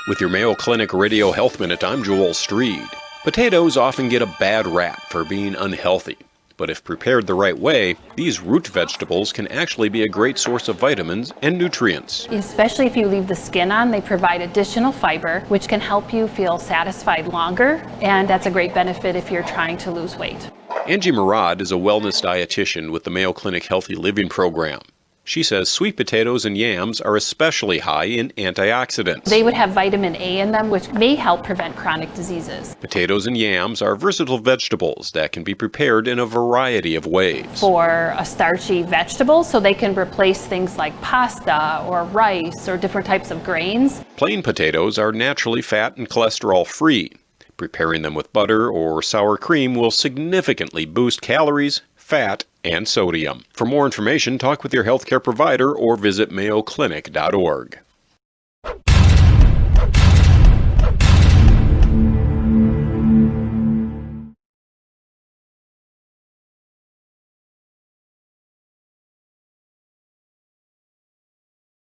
With your Mayo Clinic Radio Health Minute, I'm Joel Streed. Potatoes often get a bad rap for being unhealthy. But if prepared the right way, these root vegetables can actually be a great source of vitamins and nutrients. Especially if you leave the skin on, they provide additional fiber, which can help you feel satisfied longer, and that's a great benefit if you're trying to lose weight. Angie Murad is a wellness dietitian with the Mayo Clinic Healthy Living Program. She says sweet potatoes and yams are especially high in antioxidants. They would have vitamin A in them, which may help prevent chronic diseases. Potatoes and yams are versatile vegetables that can be prepared in a variety of ways. For a starchy vegetable, so they can replace things like pasta or rice or different types of grains. Plain potatoes are naturally fat and cholesterol free. Preparing them with butter or sour cream will significantly boost calories, fat, and sodium. For more information, talk with your healthcare provider or visit mayoclinic.org.